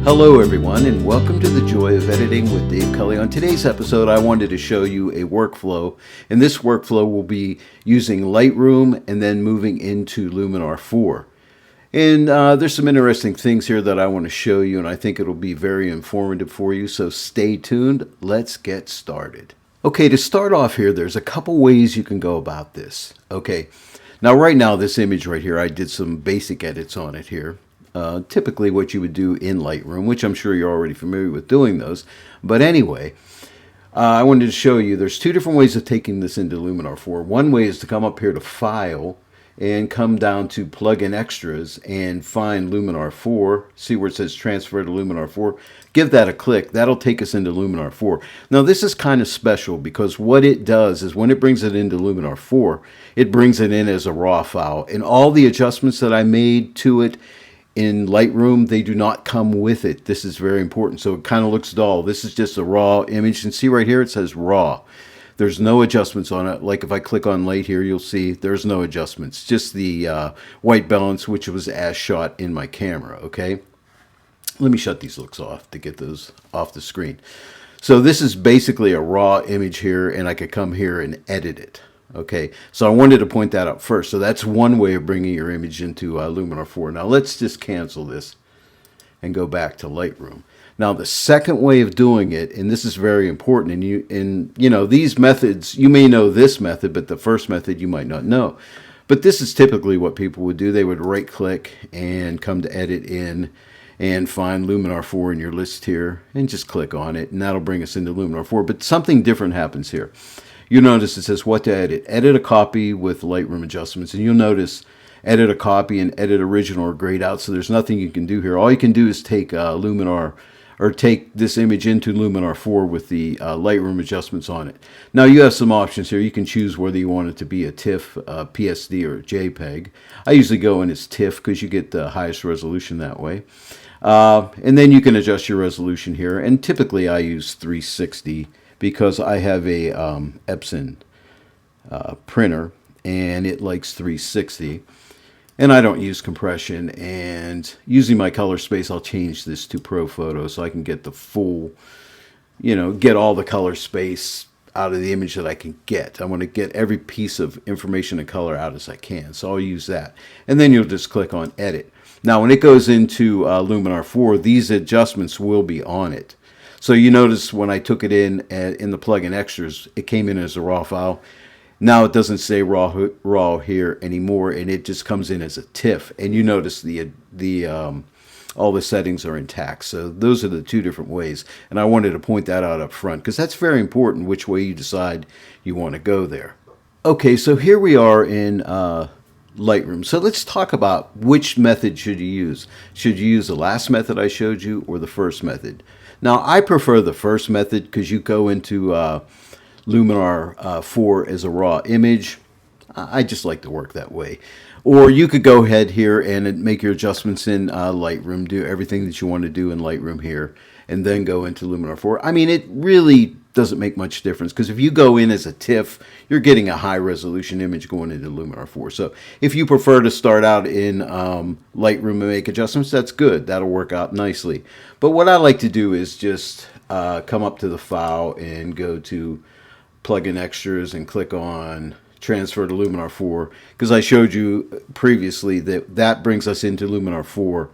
Hello everyone and welcome to the Joy of Editing with Dave Cully. On today's episode I wanted to show you a workflow, and this workflow will be using Lightroom and then moving into Luminar 4. And there's some interesting things here that I want to show you, and I think it'll be very informative for you, so stay tuned. Let's get started. Okay, to start off here, there's a couple ways you can go about this. Okay, now right now this image right here, I did some basic edits on it here. Typically what you would do in Lightroom, which I'm sure you're already familiar with doing those. But anyway, I wanted to show you there's two different ways of taking this into Luminar 4. One way is to come up here to File and come down to Plugin Extras and find Luminar 4. See where it says Transfer to Luminar 4? Give that a click. That'll take us into Luminar 4. Now this is kind of special because what it does is when it brings it into Luminar 4, it brings it in as a raw file. And all the adjustments that I made to it in Lightroom, they do not come with it. This is very important. So it kind of looks dull. This is just a raw image. And see right here, it says raw. There's no adjustments on it. Like if I click on light here, you'll see there's no adjustments. Just the white balance, which was as shot in my camera, okay? Let me shut these looks off to get those off the screen. So this is basically a raw image here, and I could come here and edit it. Okay, so I wanted to point that out first. So that's one way of bringing your image into Luminar 4. Now let's just cancel this and go back to Lightroom. Now the second way of doing it, and this is very important, and you know these methods, you may know this method, but the first method you might not know. But this is typically what people would do. They would right click and come to edit in and find Luminar 4 in your list here and just click on it, and that'll bring us into Luminar 4. But something different happens here. You notice it says what to edit. Edit a copy with Lightroom adjustments. And you'll notice edit a copy and edit original or grayed out. So there's nothing you can do here. All you can do is take Luminar, or take this image into Luminar 4 with the Lightroom adjustments on it. Now you have some options here. You can choose whether you want it to be a TIFF, PSD, or a JPEG. I usually go in as TIFF because you get the highest resolution that way. And then you can adjust your resolution here. And typically I use 360. Because I have a Epson printer and it likes 360, and I don't use compression, and using my color space I'll change this to Pro Photo so I can get the full, you know, get all the color space out of the image that I can get. I want to get every piece of information and color out as I can, so I'll use that. And then you'll just click on Edit. Now when it goes into Luminar 4, these adjustments will be on it. So you notice when I took it in the plugin extras, it came in as a raw file. Now it doesn't say raw here anymore, and it just comes in as a TIFF. And you notice all the settings are intact. So those are the two different ways. And I wanted to point that out up front because that's very important which way you decide you want to go there. Okay, so here we are in Lightroom. So let's talk about which method should you use. Should you use the last method I showed you or the first method? Now, I prefer the first method because you go into Luminar 4 as a raw image. I just like to work that way. Or you could go ahead here and make your adjustments in Lightroom, do everything that you want to do in Lightroom here, and then go into Luminar 4. I mean, it really doesn't make much difference because if you go in as a TIFF, you're getting a high resolution image going into Luminar 4. So if you prefer to start out in Lightroom and make adjustments, that's good. That'll work out nicely. But what I like to do is just come up to the file and go to Plugin Extras and click on Transfer to Luminar 4 because I showed you previously that brings us into Luminar 4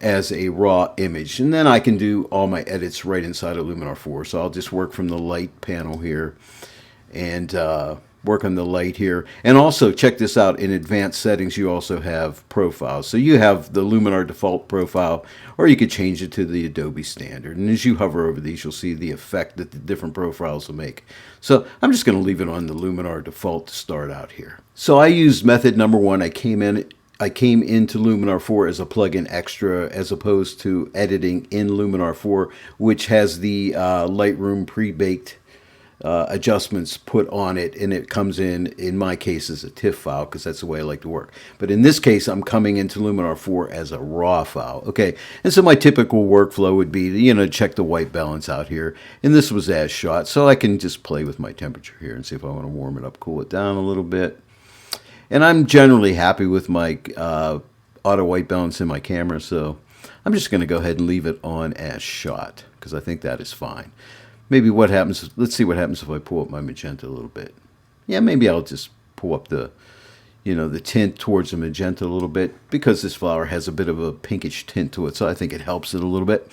as a raw image, and then I can do all my edits right inside of Luminar 4. So I'll just work from the light panel here and work on the light here. And also check this out, in advanced settings you also have profiles. So you have the Luminar default profile, or you could change it to the Adobe standard. And as you hover over these, you'll see the effect that the different profiles will make. So I'm just going to leave it on the Luminar default to start out here. So I used method number one. I came into Luminar 4 as a plugin extra as opposed to editing in Luminar 4, which has the Lightroom pre-baked adjustments put on it, and it comes in my case, as a TIFF file because that's the way I like to work. But in this case, I'm coming into Luminar 4 as a raw file. Okay, and so my typical workflow would be, you know, check the white balance out here, and this was as shot, so I can just play with my temperature here and see if I want to warm it up, cool it down a little bit. And I'm generally happy with my auto white balance in my camera, so I'm just going to go ahead and leave it on as shot because I think that is fine. Maybe what happens, let's see what happens if I pull up my magenta a little bit. Yeah, maybe I'll just pull up the tint towards the magenta a little bit because this flower has a bit of a pinkish tint to it, so I think it helps it a little bit.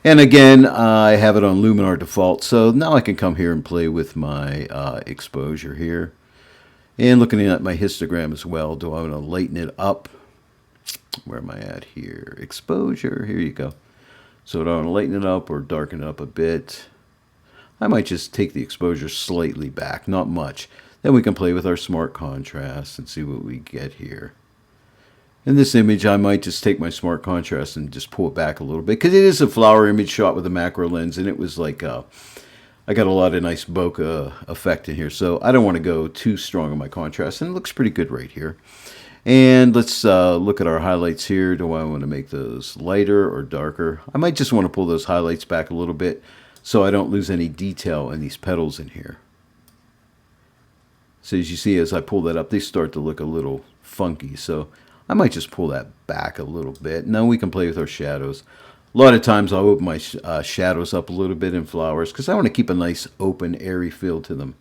And again, I have it on Luminar default, so now I can come here and play with my exposure here. And looking at my histogram as well, do I want to lighten it up? Where am I at here? Exposure, here you go. So do I want to lighten it up or darken it up a bit? I might just take the exposure slightly back, not much. Then we can play with our smart contrast and see what we get here. In this image, I might just take my smart contrast and just pull it back a little bit because it is a flower image shot with a macro lens, and it was like I got a lot of nice bokeh effect in here, so I don't want to go too strong on my contrast, and it looks pretty good right here. And let's look at our highlights here. Do I want to make those lighter or darker? I might just want to pull those highlights back a little bit so I don't lose any detail in these petals in here. So as you see, as I pull that up, they start to look a little funky. So I might just pull that back a little bit. Now we can play with our shadows. A lot of times I'll open my shadows up a little bit in flowers because I want to keep a nice open, airy feel to them.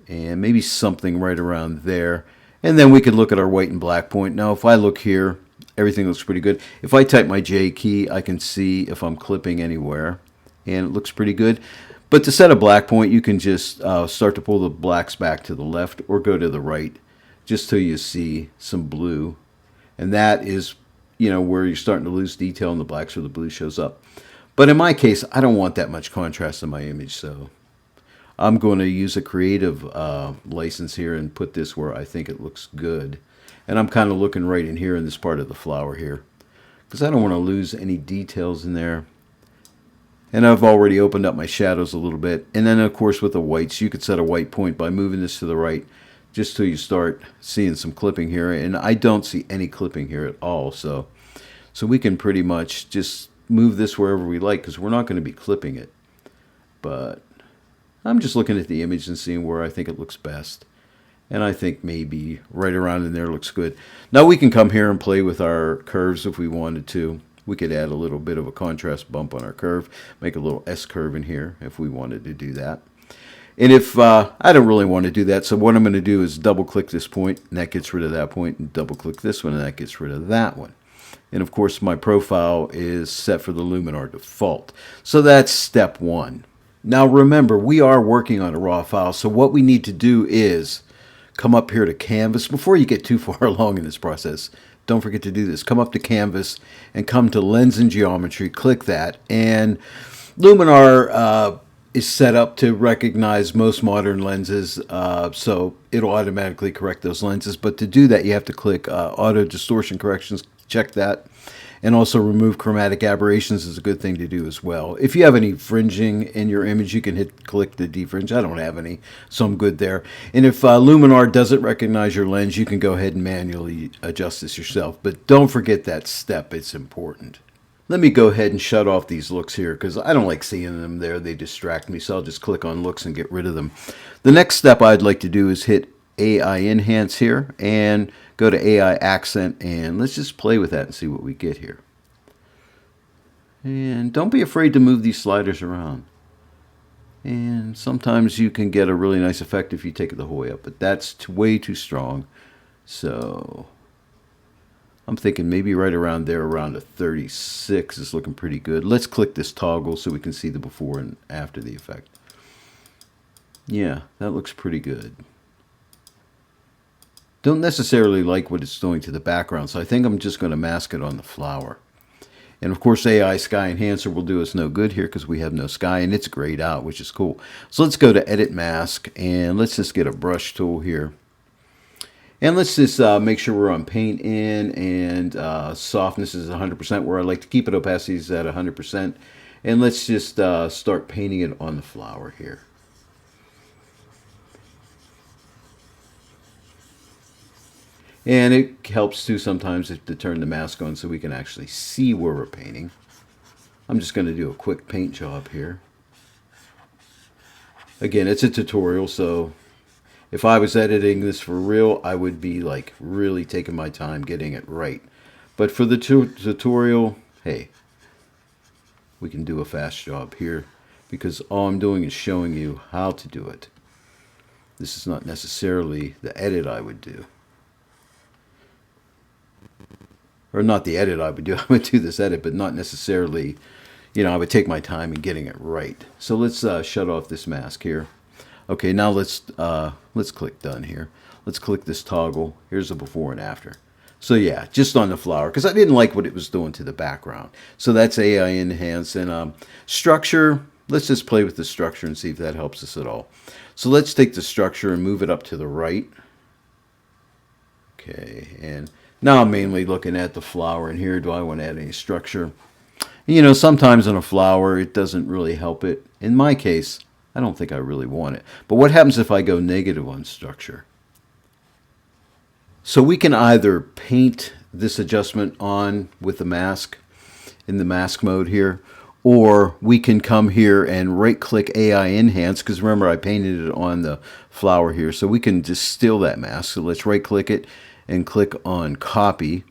And maybe something right around there. And then we can look at our white and black point. Now if I look here, everything looks pretty good. If I type my J key, I can see if I'm clipping anywhere. And it looks pretty good. But to set a black point, you can just start to pull the blacks back to the left or go to the right just till you see some blue. And that is, where you're starting to lose detail in the blacks or the blue shows up. But in my case, I don't want that much contrast in my image, so I'm going to use a creative license here and put this where I think it looks good. And I'm kind of looking right in here in this part of the flower here because I don't want to lose any details in there. And I've already opened up my shadows a little bit. And then, of course, with the whites, you could set a white point by moving this to the right just till you start seeing some clipping here. And I don't see any clipping here at all. So we can pretty much just move this wherever we like because we're not going to be clipping it. But I'm just looking at the image and seeing where I think it looks best. And I think maybe right around in there looks good. Now we can come here and play with our curves if we wanted to. We could add a little bit of a contrast bump on our curve, make a little S curve in here if we wanted to do that. And if I don't really want to do that, so what I'm going to do is double click this point, and that gets rid of that point, and double click this one, and that gets rid of that one. And of course, my profile is set for the Luminar default. So that's step one. Now remember, we are working on a raw file, so what we need to do is come up here to Canvas. Before you get too far along in this process, don't forget to do this. Come up to Canvas and come to Lens and Geometry. Click that. And Luminar is set up to recognize most modern lenses, so it'll automatically correct those lenses. But to do that, you have to click Auto Distortion Corrections. Check that. And also remove chromatic aberrations is a good thing to do as well. If you have any fringing in your image, you can click the defringe. I don't have any, so I'm good there. And if Luminar doesn't recognize your lens, you can go ahead and manually adjust this yourself. But don't forget that step. It's important. Let me go ahead and shut off these looks here because I don't like seeing them there. They distract me, so I'll just click on looks and get rid of them. The next step I'd like to do is hit AI Enhance here and go to AI Accent, and let's just play with that and see what we get here. And don't be afraid to move these sliders around. And sometimes you can get a really nice effect if you take it the whole way up, but that's way too strong. So I'm thinking maybe right around there, around a 36 is looking pretty good. Let's click this toggle so we can see the before and after the effect. Yeah, that looks pretty good. Don't necessarily like what it's doing to the background, so I think I'm just going to mask it on the flower. And of course, AI Sky Enhancer will do us no good here because we have no sky, and it's grayed out, which is cool. So let's go to Edit Mask, and let's just get a brush tool here. And let's just make sure we're on Paint In, and softness is 100%, where I like to keep it. Opacity is at 100%. And let's just start painting it on the flower here. And it helps too sometimes to turn the mask on so we can actually see where we're painting. I'm just going to do a quick paint job here. Again, it's a tutorial, so if I was editing this for real, I would be like really taking my time getting it right. But for the tutorial, hey, we can do a fast job here because all I'm doing is showing you how to do it. This is not necessarily the edit I would do. Or not the edit I would do. I would do this edit, but not necessarily, I would take my time in getting it right. So let's shut off this mask here. Okay, now let's click done here. Let's click this toggle. Here's the before and after. So yeah, just on the flower, because I didn't like what it was doing to the background. So that's AI enhance. And structure, let's just play with the structure and see if that helps us at all. So let's take the structure and move it up to the right. Okay, and now I'm mainly looking at the flower in here. Do I want to add any structure? Sometimes on a flower, it doesn't really help it. In my case, I don't think I really want it. But what happens if I go negative on structure? So we can either paint this adjustment on with the mask in the mask mode here, or we can come here and right click AI enhance, because remember I painted it on the flower here. So we can just steal that mask. So let's right click it and click on copy.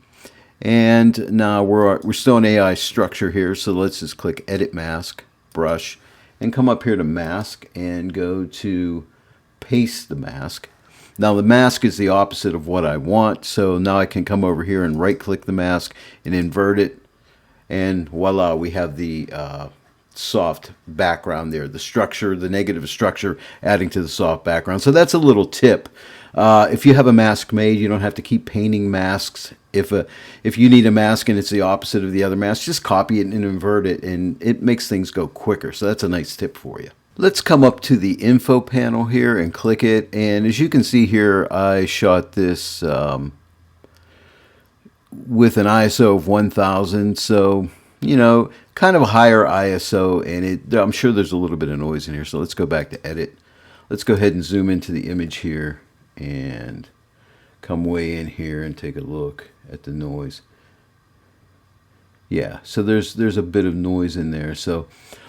And now we're still in AI structure here. So let's just click edit mask, brush, and come up here to mask and go to paste the mask. Now the mask is the opposite of what I want, so now I can come over here and right click the mask and invert it, and voila, we have the soft background there, the structure, the negative structure adding to the soft background. So that's a little tip. If you have a mask made, you don't have to keep painting masks. If you need a mask and it's the opposite of the other mask, just copy it and invert it, and it makes things go quicker. So that's a nice tip for you. Let's come up to the info panel here and click it. And as you can see here, I shot this with an ISO of 1000. So, kind of a higher ISO. And I'm sure there's a little bit of noise in here. So let's go back to edit. Let's go ahead and zoom into the image here and come way in here and take a look at the noise. Yeah, so there's a bit of noise in there. So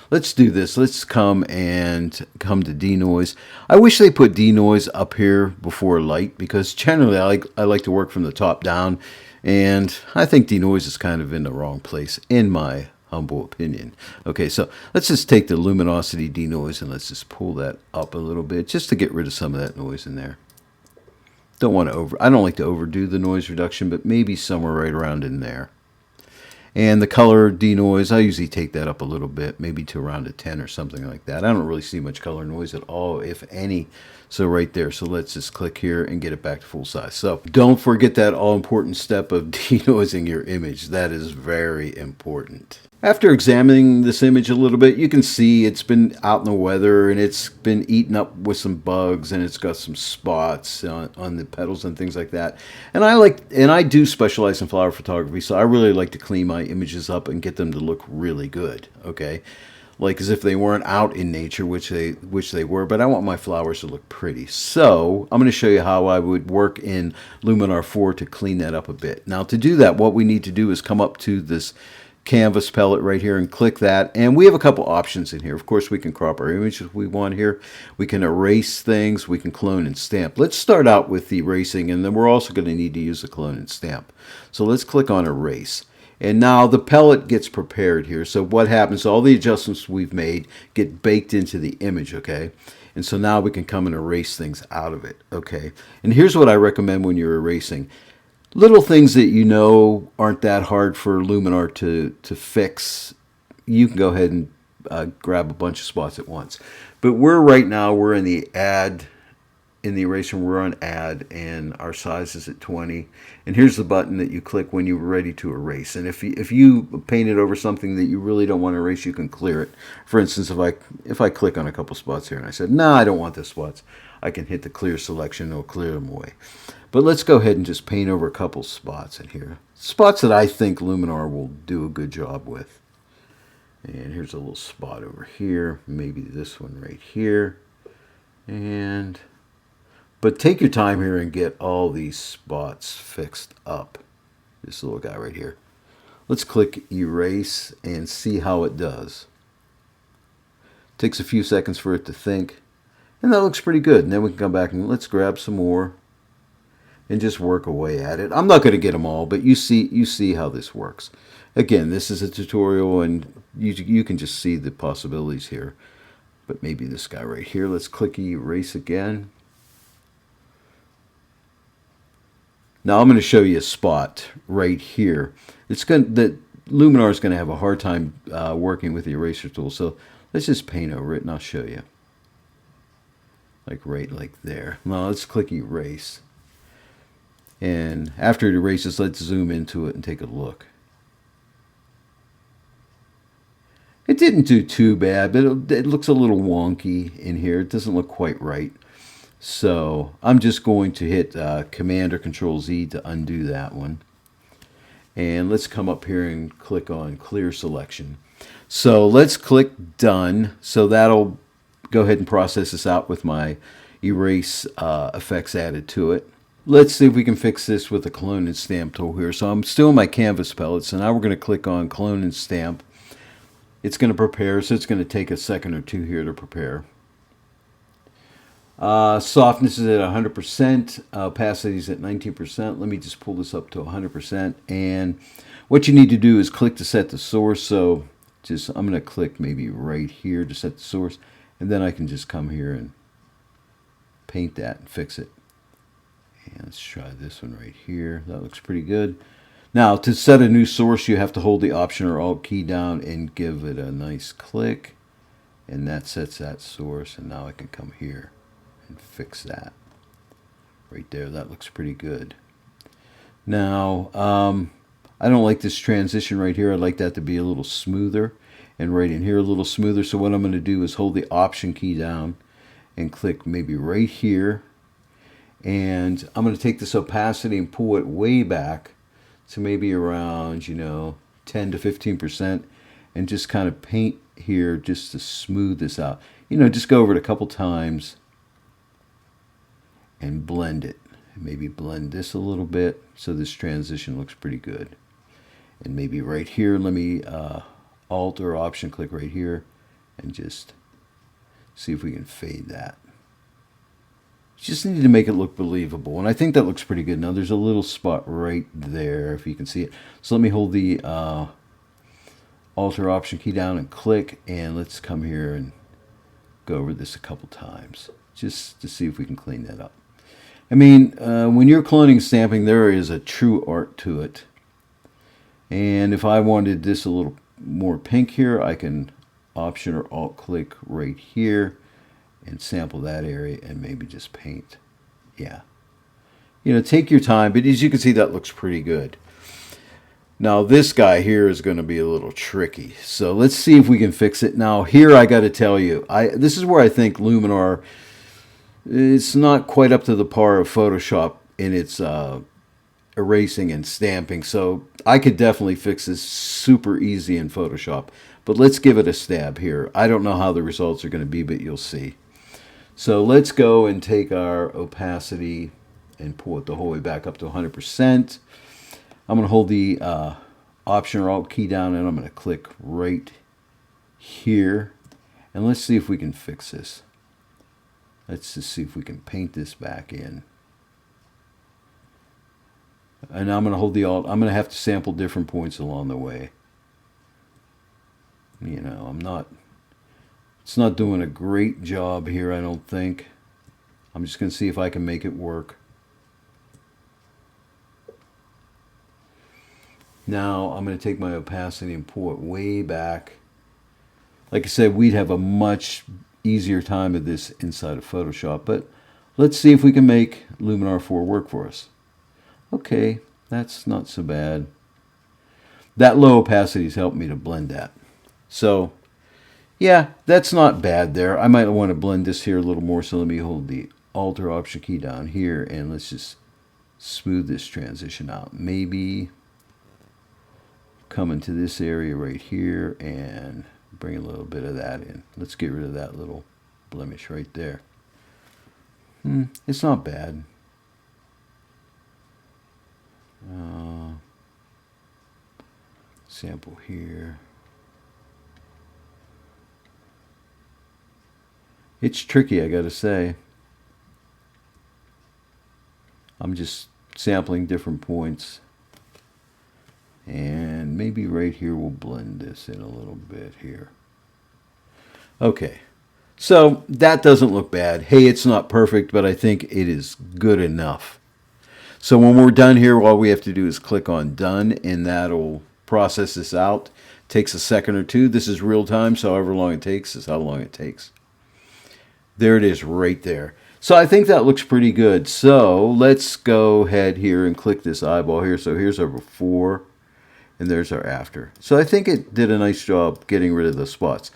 let's do this. Let's come to denoise. I wish they put denoise up here before light, because generally I like to work from the top down, and I think denoise is kind of in the wrong place, in my humble opinion. Okay, so let's just take the luminosity denoise and let's just pull that up a little bit just to get rid of some of that noise in there. I don't like to overdo the noise reduction, but maybe somewhere right around in there. And the color denoise, I usually take that up a little bit, maybe to around a 10 or something like that. I don't really see much color noise at all, if any. So right there. So let's just click here and get it back to full size. So don't forget that all-important step of denoising your image. That is very important. After examining this image a little bit, you can see it's been out in the weather and it's been eaten up with some bugs, and it's got some spots on the petals and things like that. And I do specialize in flower photography, so I really like to clean my images up and get them to look really good. Okay, like as if they weren't out in nature, which they were, but I want my flowers to look pretty. So I'm going to show you how I would work in Luminar 4 to clean that up a bit. Now to do that, what we need to do is come up to this canvas palette right here and click that, and we have a couple options in here. Of course, we can crop our image if we want here. We can erase things, we can clone and stamp. Let's start out with the erasing, and then we're also going to need to use the clone and stamp. So let's click on erase. And now the palette gets prepared here. So what happens, all the adjustments we've made get baked into the image, okay? And so now we can come and erase things out of it, okay? And here's what I recommend when you're erasing. Little things that aren't that hard for Luminar to fix, you can go ahead and grab a bunch of spots at once. But right now we're in the eraser, we're on add, and our size is at 20. And here's the button that you click when you're ready to erase. And if you painted over something that you really don't want to erase, you can clear it. For instance, if I click on a couple spots here and I said, no, I don't want those spots, I can hit the clear selection, it'll clear them away. But let's go ahead and just paint over a couple spots in here. Spots that I think Luminar will do a good job with. And here's a little spot over here, maybe this one right here. But take your time here and get all these spots fixed up. This little guy right here. Let's click erase and see how it does. Takes a few seconds for it to think. And that looks pretty good. And then we can come back and let's grab some more. and just work away at it. I'm not going to get them all, but you see how this works. Again, this is a tutorial, and you can just see the possibilities here. But maybe this guy right here. Let's click erase again. Now I'm going to show you a spot right here. The Luminar is going to have a hard time working with the eraser tool. So let's just paint over it, and I'll show you. Right there. Now let's click erase. And after it erases, let's zoom into it and take a look. It didn't do too bad, but it looks a little wonky in here. It doesn't look quite right. So I'm just going to hit Command or Control Z to undo that one. And let's come up here and click on Clear Selection. So let's click Done. So that'll go ahead and process this out with my erase effects added to it. Let's see if we can fix this with the Clone and Stamp tool here. So I'm still in my canvas palette, so now we're going to click on Clone and Stamp. It's going to prepare, so it's going to take a second or two here to prepare. Softness is at 100%, opacity is at 19%. Let me just pull this up to 100%. And what you need to do is click to set the source. So I'm going to click maybe right here to set the source, and then I can just come here and paint that and fix it. And let's try this one right here. That looks pretty good. Now, to set a new source, you have to hold the Option or Alt key down and give it a nice click. And that sets that source. And now I can come here and fix that. Right there, that looks pretty good. Now, I don't like this transition right here. I'd like that to be a little smoother. And right in here, a little smoother. So what I'm going to do is hold the Option key down and click maybe right here. And I'm going to take this opacity and pull it way back to maybe around, 10 to 15%, and just kind of paint here just to smooth this out. Just go over it a couple times and blend it. Maybe blend this a little bit so this transition looks pretty good. And maybe right here, let me Alt or Option click right here and just see if we can fade that. Just need to make it look believable, and I think that looks pretty good. Now there's a little spot right there, if you can see it. So let me hold the Alt or Option key down and click, and let's come here and go over this a couple times, just to see if we can clean that up. I mean, when you're cloning stamping, there is a true art to it. And if I wanted this a little more pink here, I can Option or Alt click right here and sample that area and maybe just paint. Yeah. Take your time, but as you can see, that looks pretty good. Now this guy here is going to be a little tricky. So let's see if we can fix it. Now here I got to tell you, this is where I think Luminar, it's not quite up to the par of Photoshop in its erasing and stamping. So I could definitely fix this super easy in Photoshop. But let's give it a stab here. I don't know how the results are going to be, but you'll see. So let's go and take our opacity and pull it the whole way back up to 100%. I'm going to hold the Option or Alt key down, and I'm going to click right here. And let's see if we can fix this. Let's just see if we can paint this back in. And I'm going to hold the Alt. I'm going to have to sample different points along the way. It's not doing a great job here, I don't think. I'm just going to see if I can make it work. Now I'm going to take my opacity and pull it way back. Like I said, we'd have a much easier time of this inside of Photoshop, but let's see if we can make Luminar 4 work for us. Okay, that's not so bad. That low opacity has helped me to blend that. So yeah, that's not bad there. I might want to blend this here a little more, so let me hold the Alt or Option key down here, and let's just smooth this transition out. Maybe come into this area right here and bring a little bit of that in. Let's get rid of that little blemish right there. It's not bad. Sample here. It's tricky, I gotta say. I'm just sampling different points. And maybe right here we'll blend this in a little bit here. Okay, so that doesn't look bad. Hey, it's not perfect, but I think it is good enough. So when we're done here, all we have to do is click on done, and that'll process this out. Takes a second or two. This is real time, so however long it takes is how long it takes. There it is right there. So I think that looks pretty good. So let's go ahead here and click this eyeball here. So here's our before, and there's our after. So I think it did a nice job getting rid of the spots.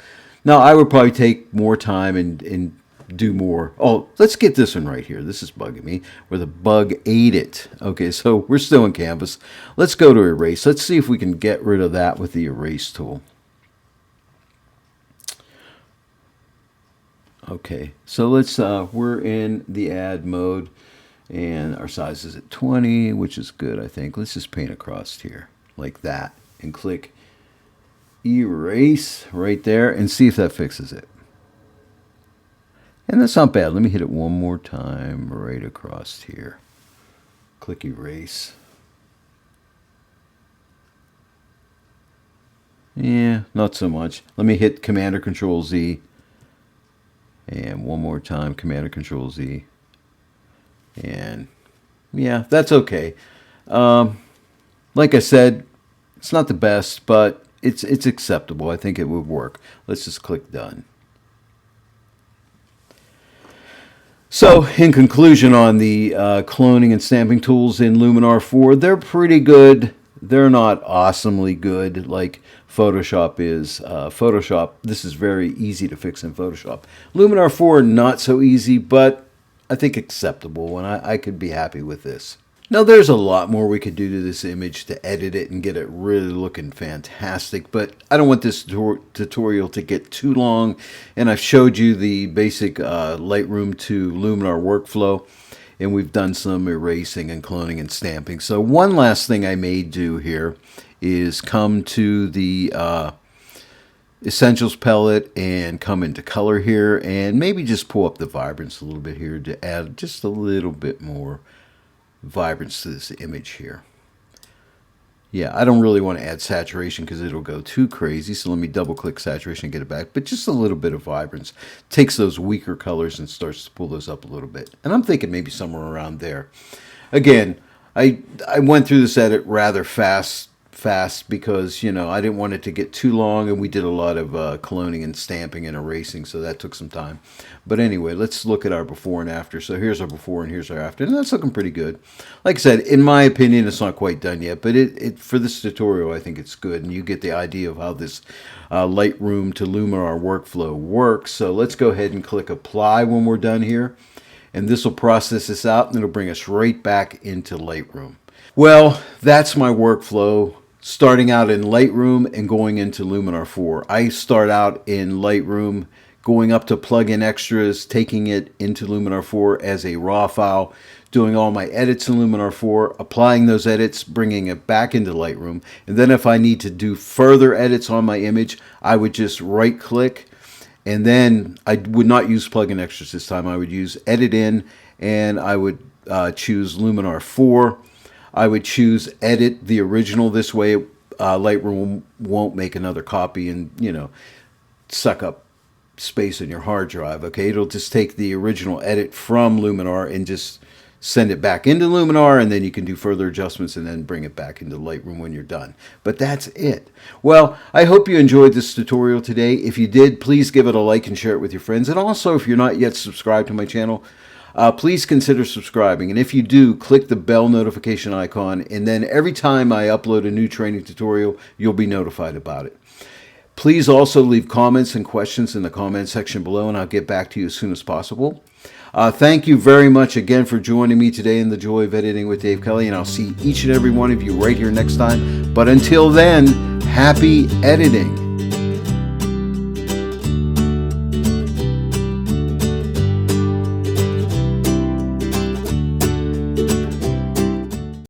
Now I would probably take more time and do more. Oh, let's get this one right here. This is bugging me, where the bug ate it. Okay, so we're still in Canvas. Let's go to erase. Let's see if we can get rid of that with the erase tool. Okay, so let's, we're in the add mode, and our size is at 20, which is good, I think. Let's just paint across here, like that, and click erase right there, and see if that fixes it. And that's not bad. Let me hit it one more time right across here. Click erase. Yeah, not so much. Let me hit Command or Control Z. And one more time, Command or Control Z. And yeah, that's okay. Like I said, it's not the best, but it's acceptable. I think it would work. Let's just click done. So, in conclusion on the cloning and stamping tools in Luminar 4, they're pretty good. They're not awesomely good like Photoshop is. Photoshop, this is very easy to fix in Photoshop. Luminar 4, not so easy, but I think acceptable, and I could be happy with this. Now, there's a lot more we could do to this image to edit it and get it really looking fantastic, but I don't want this tutorial to get too long, and I've showed you the basic Lightroom to Luminar workflow, and we've done some erasing and cloning and stamping. So one last thing I may do here is come to the Essentials palette and come into color here, and maybe just pull up the vibrance a little bit here to add just a little bit more vibrance to this image here. Yeah, I don't really want to add saturation because it'll go too crazy, so let me double click saturation and get it back, but just a little bit of vibrance takes those weaker colors and starts to pull those up a little bit, and I'm thinking maybe somewhere around there. Again, I went through this edit rather fast because, you know, I didn't want it to get too long, and we did a lot of cloning and stamping and erasing, so that took some time. But anyway, let's look at our before and after. So here's our before and here's our after, and that's looking pretty good. Like I said, in my opinion, it's not quite done yet, but for this tutorial, I think it's good, and you get the idea of how this Lightroom to Luminar workflow works. So let's go ahead and click apply when we're done here, and this will process this out, and it'll bring us right back into Lightroom. Well, that's my workflow, starting out in Lightroom and going into Luminar 4. I start out in Lightroom, going up to plugin extras, taking it into Luminar 4 as a raw file, doing all my edits in Luminar 4, applying those edits, bringing it back into Lightroom, and then if I need to do further edits on my image, I would just right click, and then I would not use plugin extras this time. I would use edit in, and I would choose Luminar 4. I would choose edit the original. This way Lightroom won't make another copy and, you know, suck up space in your hard drive. Okay, it'll just take the original edit from Luminar and just send it back into Luminar, and then you can do further adjustments and then bring it back into Lightroom when you're done. But that's it. Well, I hope you enjoyed this tutorial today. If you did, please give it a like and share it with your friends. And also, if you're not yet subscribed to my channel, please consider subscribing, and if you do, click the bell notification icon, and then every time I upload a new training tutorial, you'll be notified about it. Please also leave comments and questions in the comment section below, and I'll get back to you as soon as possible. Thank you very much again for joining me today in the Joy of Editing with Dave Kelly, and I'll see each and every one of you right here next time. But until then, happy editing.